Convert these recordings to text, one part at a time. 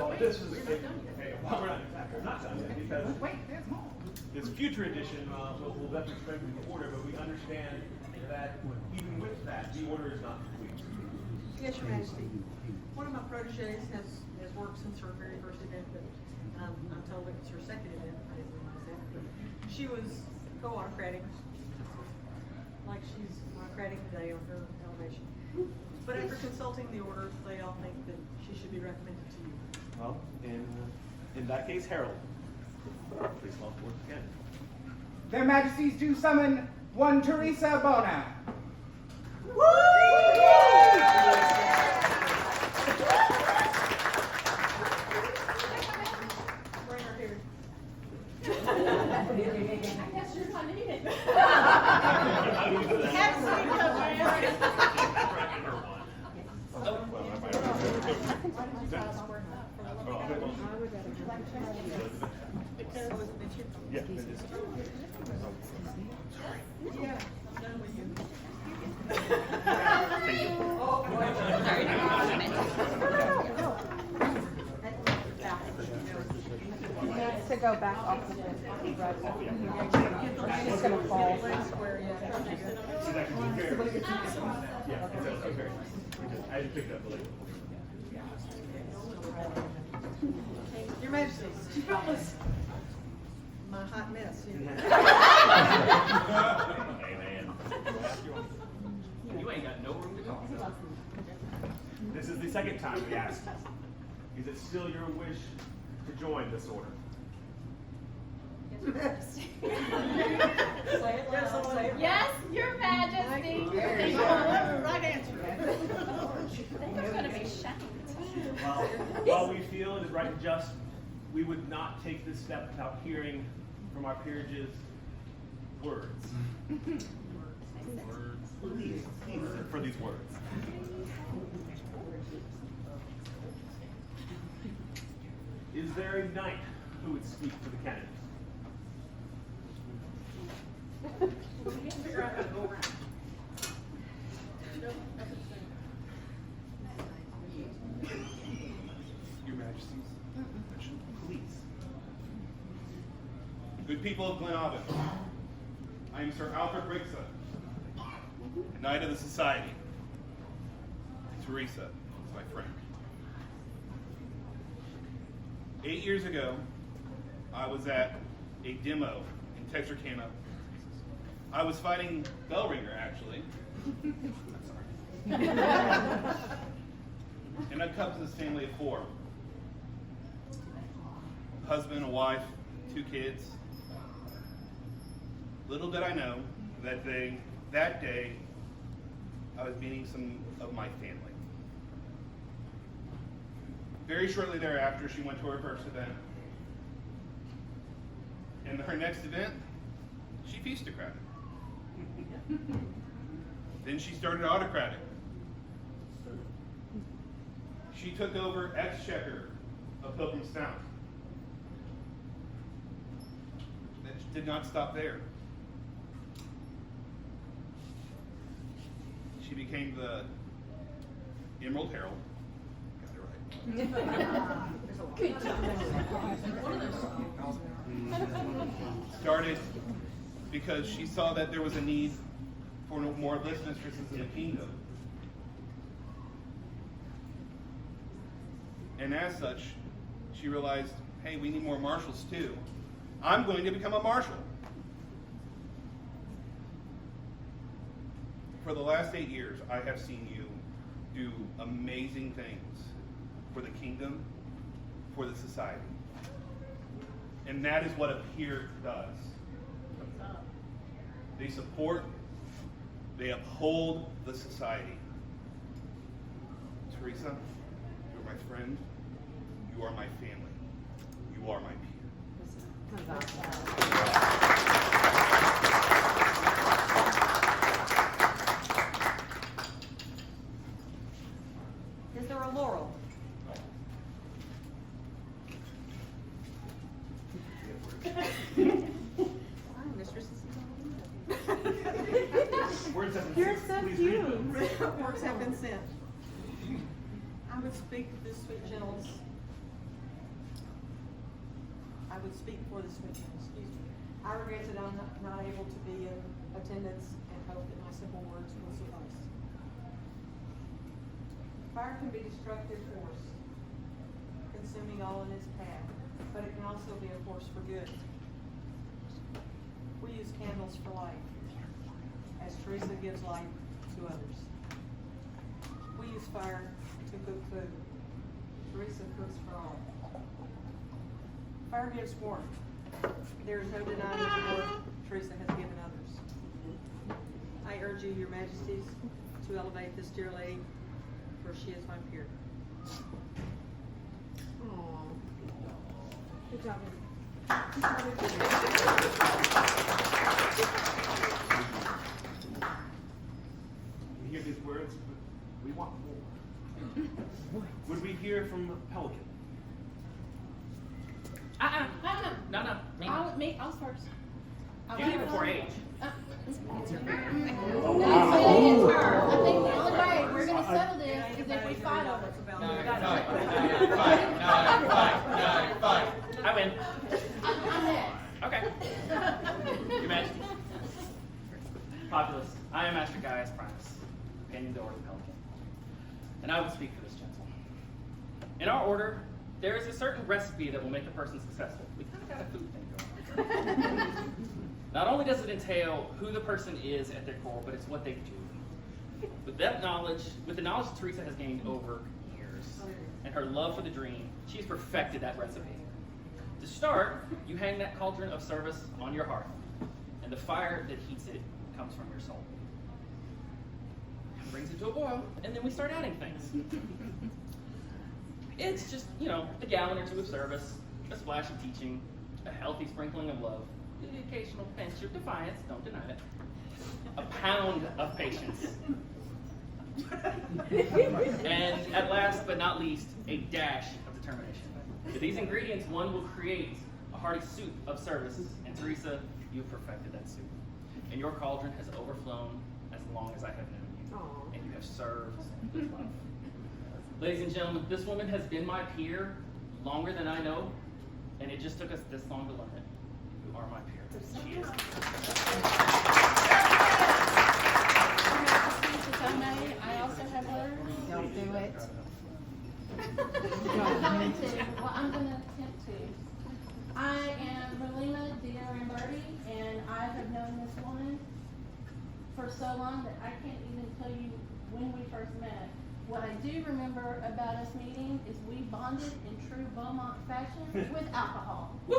Oh, this is, okay, well, we're not done yet, because this future edition will definitely strengthen the order, but we understand that even with that, the order is not complete. Yes, Your Majesty. One of my proteges has worked since her very first event, but I'm told it was her second event. I didn't realize that. But she was co-autocratic, like she's autocratic today on her elevation. But after consulting the order, they all think that she should be recommended to you. Well, in that case, Harold, please call forth again. Their Majesties do summon one Teresa Bona. Bring her here. That's your time to eat it. Have a seat, Yeah, it is. Yeah, I'm done with you. Thank you. To go back off of it. It's just gonna fall. See, that can be very, yeah, it's okay. I just picked up the label. Your Majesty, my hot mess. Hey, man. You ain't got no room to go. This is the second time we asked. Is it still your wish to join this order? Yes, Your Majesty. Right answer. They're gonna be shamed. While we feel it is right and just, we would not take this step without hearing from our peerages words. Please, for these words. Is there a knight who would speak for the candidates? Figure out how to go around. Your Majesties, please. Good people of Glenavon, I am Sir Alfred Brigson, a Knight of the Society. Teresa is my friend. 8 years ago, I was at a demo in Texarkana. I was fighting Bellringer, actually. I'm sorry. And I come to this family of 4. A husband, a wife, 2 kids. Little did I know that day, I was meeting some of my family. Very shortly thereafter, she went to her first event. And her next event, she feastocratic. Then she started autocratic. She took over exchequer of Pilgrim's Town. That did not stop there. She became the Emerald Herald. Got it right. Good job. Started because she saw that there was a need for more list mistresses in the kingdom. And as such, she realized, hey, we need more marshals too. I'm going to become a marshal. For the last 8 years, I have seen you do amazing things for the kingdom, for the society. And that is what a peer does. They support, they uphold the society. Teresa, you're my friend, you are my family, you are my peer. Is there a laurel? Words have been You're sent. so Please read them. cute. Words have been sent. I would speak to this sweet gentleman's I would speak for this weekend, excuse me. I regret that I'm not able to be in attendance and hope that my simple words will suffice. Fire can be destructive force, consuming all in its path, but it can also be a force for good. We use candles for light, as Teresa gives light to others. We use fire to cook food. Teresa cooks for all. Fire gives warmth. There is no denying the warmth Teresa has given others. I urge you, Your Majesties, to elevate this dear lady, for she is my peer. Good job. We hear these words, but we want more. Would we hear from Pelican? No, me. I was first. You came before age. I think the only way we're gonna settle this is if we fight over it. Fine. I win. I'm next. Okay. Your Majesty. Populace, I am Master Gaius Primus, Companion of the Order of Pelican, and I will speak for this gentleman. In our order, there is a certain recipe that will make a person successful. We kind of got a food thing going on. Not only does it entail who the person is at their core, but it's what they do. With the knowledge that Teresa has gained over years, and her love for the dream, she's perfected that recipe. To start, you hang that cauldron of service on your hearth, and the fire that heats it comes from your soul. It brings it to a boil, and then we start adding things. It's just, a gallon or two of service, a splash of teaching, a healthy sprinkling of love, the occasional pinch of defiance, don't deny it, a pound of patience, and at last but not least, a dash of determination. With these ingredients, one will create a hearty soup of service, and Teresa, you've perfected that soup. And your cauldron has overflown as long as I have known you, and you have served with love. Ladies and gentlemen, this woman has been my peer longer than I know, and it just took us this long to learn it. You are my peer. She is. If I may, I also have letters. Don't do it. I'm going to attempt to. I am Relina D'Aramberti, and I have known this woman for so long that I can't even tell you when we first met. What I do remember about us meeting is we bonded in true Beaumont fashion with alcohol. You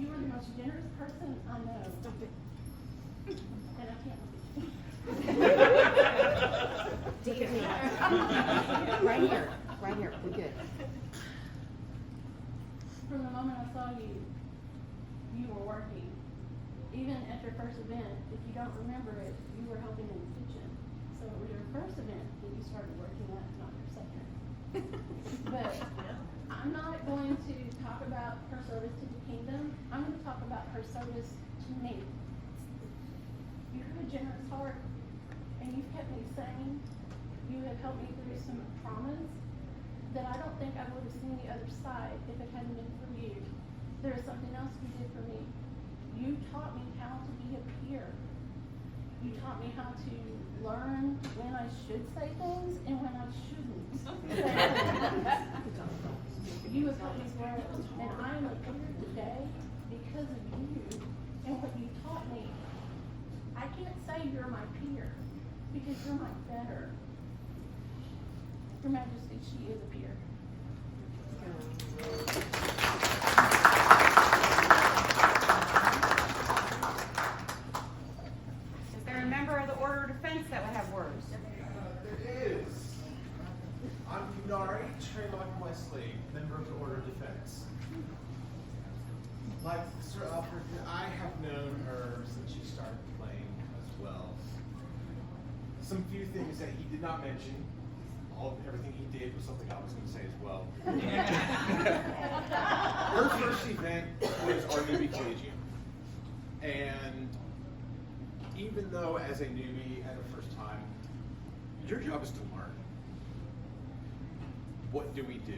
are the most generous person I know. And I can't. Right here, we're good. From the moment I saw you, you were working. Even at your first event, if you don't remember it, you were helping in the kitchen. So it was your first event that you started working at, not your second. But I'm not going to talk about her service to the kingdom. I'm going to talk about her service to me. You have a generous heart, and you've kept me sane. You have helped me through some traumas that I don't think I would have seen the other side if it hadn't been for you. There is something else you did for me. You taught me how to be a peer. You taught me how to learn when I should say things and when I shouldn't say things. You have helped me grow, and I am here today because of you and what you taught me. I can't say you're my peer because you're my better. Your Majesty, she is a peer. Is there a member of the Order of Defense that would have words? There is. I'm Kunari Traylock Wesley, member of the Order of Defense. Like Sir Alfred, I have known her since she started playing as well. Some few things that he did not mention. Everything he did was something I was going to say as well. Her first event was our newbie collegium. And even though as a newbie at her first time, your job is to learn. what do we do?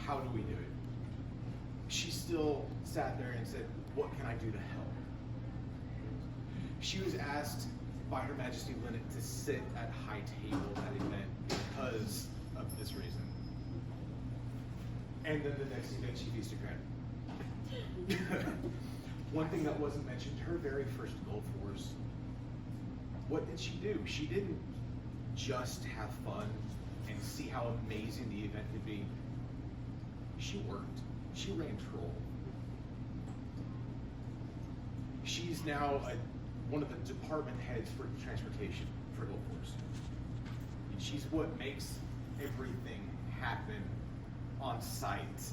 How do we do it? She still sat there and said, what can I do to help? She was asked by Her Majesty Linnet to sit at high table at the event because of this reason. And then the next event she feasted granted. One thing that wasn't mentioned, her very first Gulf Wars, what did she do? She didn't just have fun and see how amazing the event could be. She worked. She ran troll. She's now one of the department heads for transportation for Gulf Wars. And she's what makes everything happen on site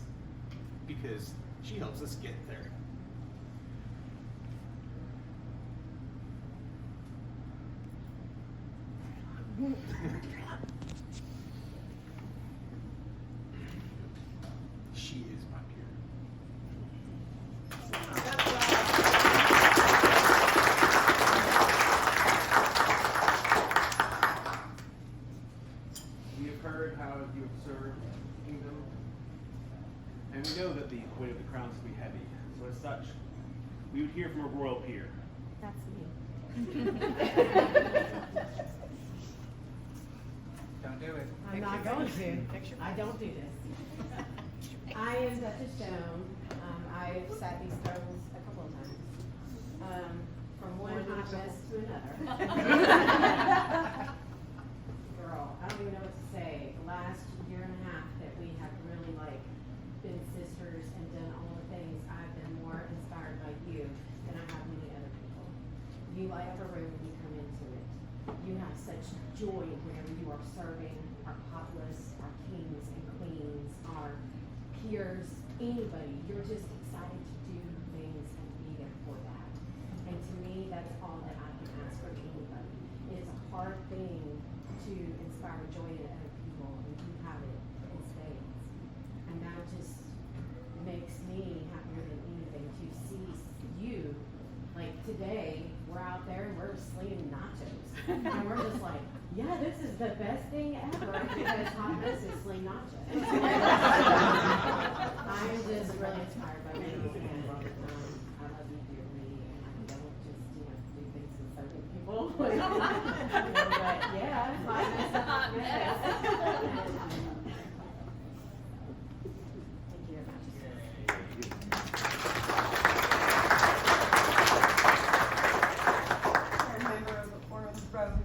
because she helps us get there. She is my peer. We have heard how you have served the kingdom, and we know that the weight of the crown is to be heavy. So as such, we would hear from a royal peer. That's me. Don't do it. I'm not going to. I don't do this. I am Duchess Joan. I've sat these thrones a couple of times. From one hot mess to another. Girl, I don't even know what to say. The last year and a half that we have really been sisters and done all the things, I've been more inspired by you than I have many other people. You light up a room when you come into it. You have such joy whenever you are serving our populace, our kings and queens, our peers, anybody. You're just excited to do things and be there for that. And to me, that's all that I can ask for anybody. It is a hard thing to inspire joy in other people, and you have it in spades. And that just makes me happier than anything to see you. Like today, we're out there and we're slinging nachos. And we're just like, yeah, this is the best thing ever because hot mess is sling nachos. I'm just really inspired by you, and I love you dearly, and I don't just, do things with certain people. But yeah, hot mess is hot mess. Thank you very much. A member of the Order of the Rose.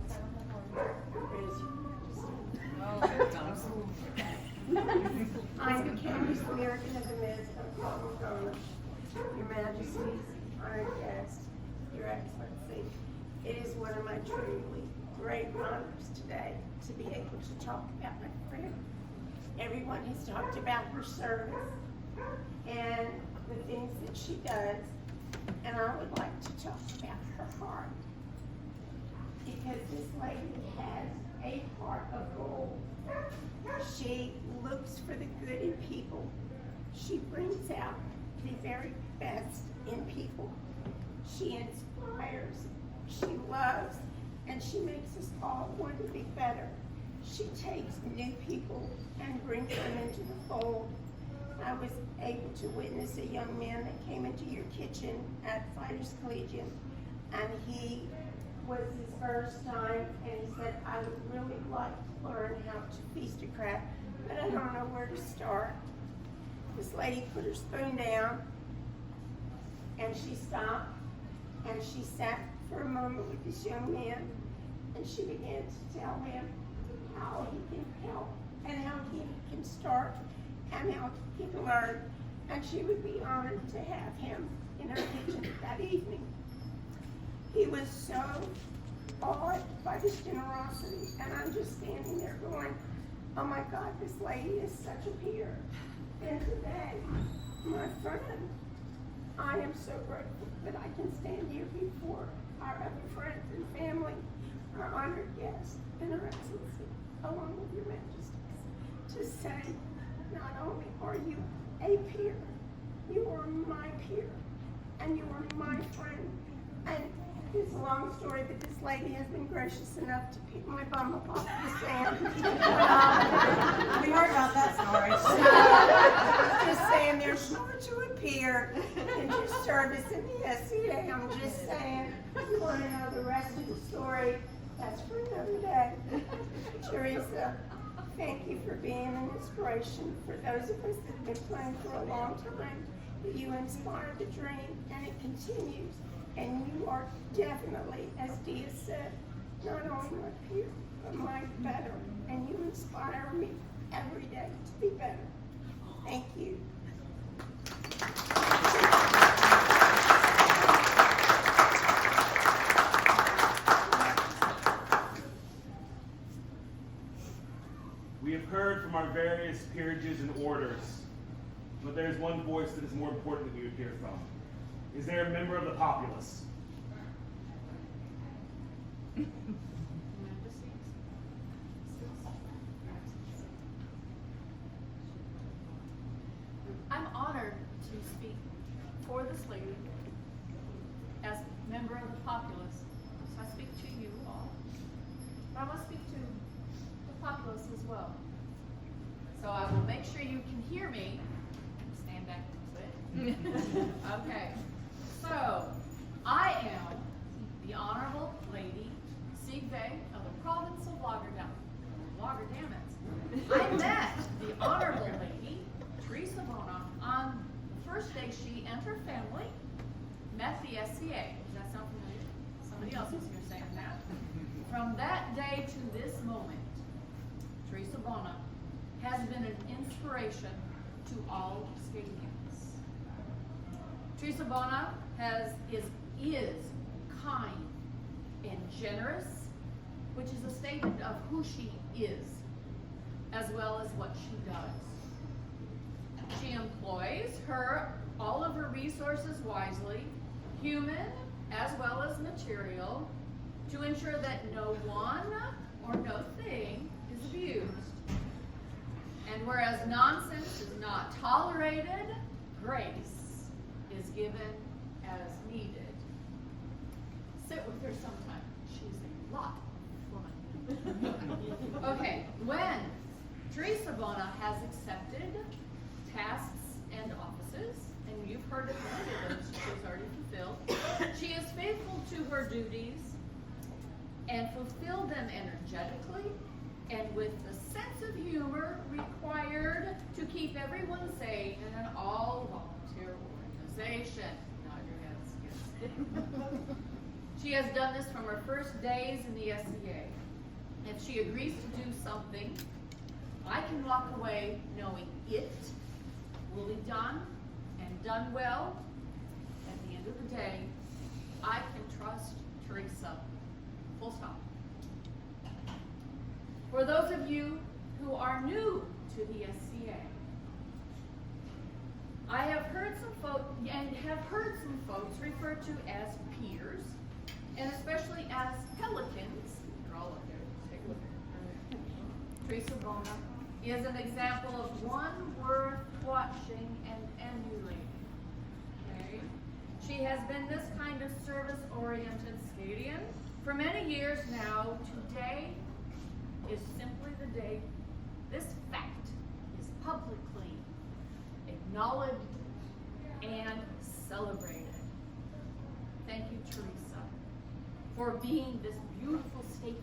I'm Candace, American of the Mid of Colorado. Your Majesties, honored guests, Your Excellency, it is one of my truly great honors today to be able to talk about my friend. Everyone has talked about her service and the things that she does, and I would like to talk about her heart. Because this lady has a heart of gold. She looks for the good in people. She brings out the very best in people. She inspires, she loves, and she makes us all want to be better. She takes new people and brings them into the fold. I was able to witness a young man that came into your kitchen at Fighters Collegian, and he was his first time, and he said, I would really like to learn how to feast a crab, but I don't know where to start. This lady put her spoon down, and she stopped, and she sat for a moment with this young man, and she began to tell him how he can help, and how he can start, and how he can learn, and she would be honored to have him in her kitchen that evening. He was so awed by this generosity, and I'm just standing there going, oh my God, this lady is such a peer. And today, my friend, I am so grateful that I can stand here before our other friends and family, our honored guests, and Her Excellency, along with Your Majesties, to say, not only are you a peer, you are my peer, and you are my friend, and It's a long story, but this lady has been gracious enough to pick my bum up off the sand. We heard about that story. Just saying, there's more to appear than just service in the SCA. I'm just saying, if you want to know the rest of the story, that's for another day. Teresa, thank you for being an inspiration for those of us that have been playing for a long time. You inspired the dream, and it continues. And you are definitely, as Dia said, not only my peer, but my better. And you inspire me every day to be better. Thank you. We have heard from our various peerages and orders, but there's one voice that is more important that we would hear from. Is there a member of the populace? I'm honored to speak for this lady as a member of the populace. So I speak to you all, but I want to speak to the populace as well. So I will make sure you can hear me. Stand back a little bit. Okay. So, I am the Honorable Lady Sigve of the province of Laugardammet. I met the Honorable Lady Teresa Bona on the first day she and her family met the SCA. Does that sound familiar? Somebody else is here saying that. From that day to this moment, Teresa Bona has been an inspiration to all Scadians. Teresa Bona is kind and generous, which is a statement of who she is, as well as what she does. She employs all of her resources wisely, human as well as material, to ensure that no one or no thing is abused. And whereas nonsense is not tolerated, grace is given as needed. Sit with her sometime. She's a lot of fun. Okay, when Teresa Bona has accepted tasks and offices, and you've heard of many of those she's already fulfilled, she is faithful to her duties and fulfill them energetically and with the sense of humor required to keep everyone sane in an all-volunteer organization. Nod your heads, yes. She has done this from her first days in the SCA. If she agrees to do something, I can walk away knowing it will be done and done well. At the end of the day, I can trust Teresa. Full stop. For those of you who are new to the SCA, I have heard some folks referred to as peers, and especially as pelicans. You're all up there. Take a look at her. Teresa Bona is an example of one worth watching and emulating. Okay? She has been this kind of service-oriented Scadian for many years now. Today is simply the day this fact is publicly acknowledged and celebrated. Thank you, Teresa, for being this beautiful statement.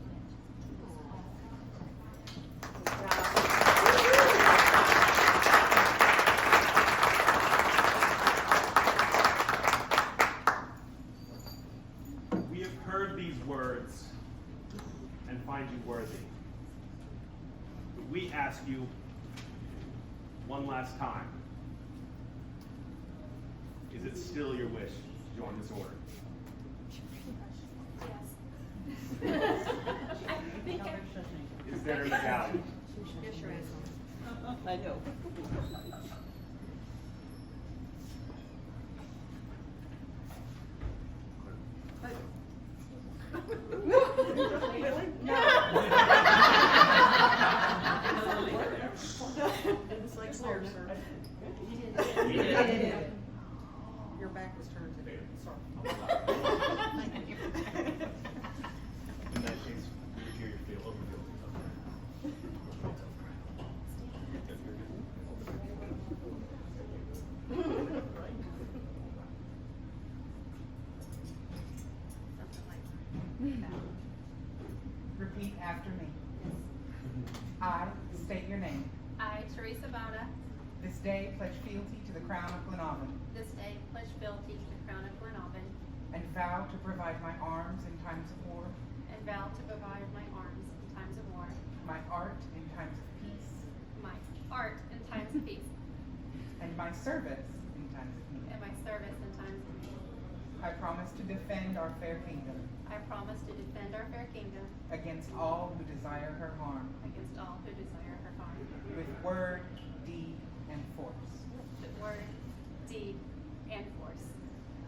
We have heard these words and find you worthy. But we ask you one last time. Is it still your wish to join this order? Is there a legality? Yes, your answer. I know. It's like stairs, sir. You did. Your back was turned to me. Sorry. Thank you. repeat after me. I state your name. I, Teresa Bona, This day pledge fealty to the Crown of Glenavon this day pledge fealty to the Crown of Glenavon, and vow to provide my arms in times of war, and vow to provide my arms in times of war, my art in times of peace, my art in times of peace, and my service in times of need. and my service in times of need. I promise to defend our fair kingdom I promise to defend our fair kingdom against all who desire her harm, against all who desire her harm, with word, deed, and force. with word, deed, and force.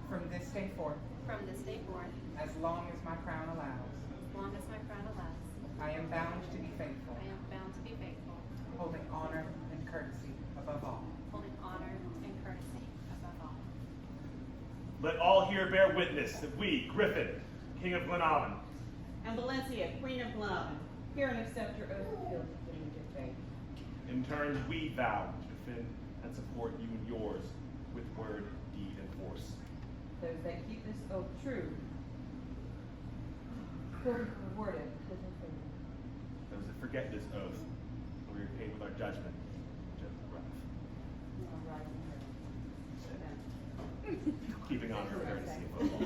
From this day forth, From this day forth, as long as my crown allows, as long as my crown allows, I am bound to be faithful, I am bound to be faithful, holding honor and courtesy above all. holding honor and courtesy above all. Let all here bear witness that we, Griffin, King of Glenavon, And Valencia, Queen of Glenavon, hear and accept your oath of fealty to the faith. in turn we vow to defend and support you and yours with word, deed, and force. Those that keep this oath true will be rewarded with a favor. Those that forget this oath will be repaid with our judgment, gentle wrath. Keeping honor and courtesy above all.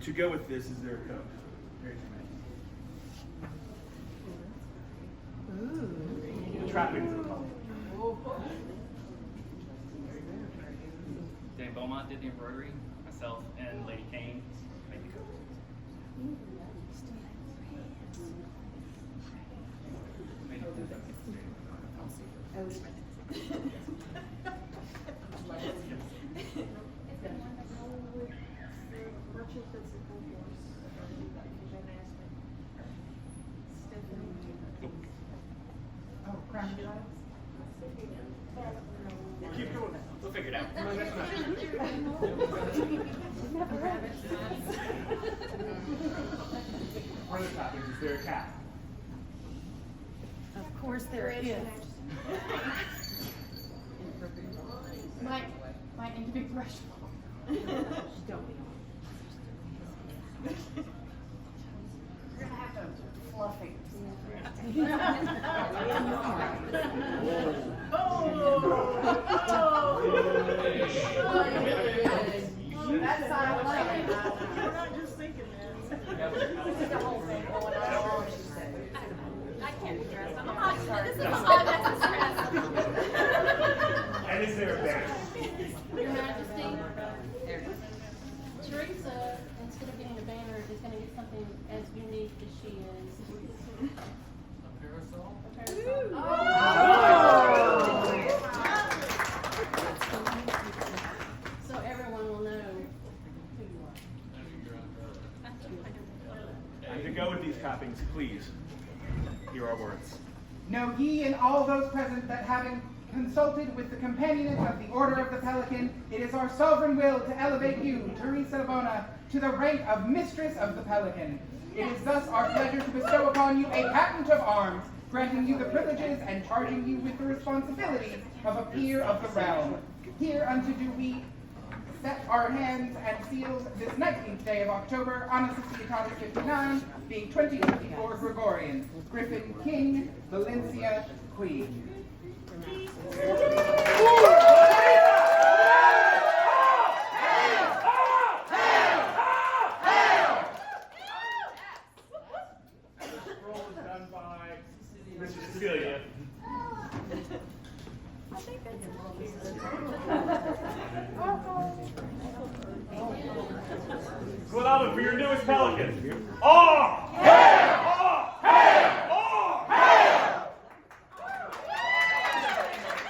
To go with this is their coat. Very dramatic. The trappings of the color. Dan Beaumont did the embroidery. Myself and Lady Kane made the coat. Oh, crown jewels? Keep going. We'll figure it out. One of the trappings is their cap. Of course there is. Might need to be brushed off. Don't be. You're gonna have to fluff it. That's silent. We're not just thinking that. This is the whole thing going on. I can't be dressed. I'm a hot, this is a hot mess of stress. And is there a banner? Your Majesty, Teresa, instead of getting a banner, is going to get something as unique as she is. A parasol? A parasol. So everyone will know who you are. And to go with these trappings, please, hear our words. Know ye and all those present that having consulted with the companionate of the Order of the Pelican, it is our sovereign will to elevate you, Teresa Bona, to the rank of Mistress of the Pelican. It is thus our pleasure to bestow upon you a patent of arms, granting you the privileges and charging you with the responsibilities of a peer of the realm. Hereunto do we set our hands and seals this 19th day of October, Anno Sixtietatis 59, being 2024 Gregorian. Griffin King, Valencia Queen. And the scroll is done by Mrs. Cecilia. Glenavon for your newest Pelican. Ah!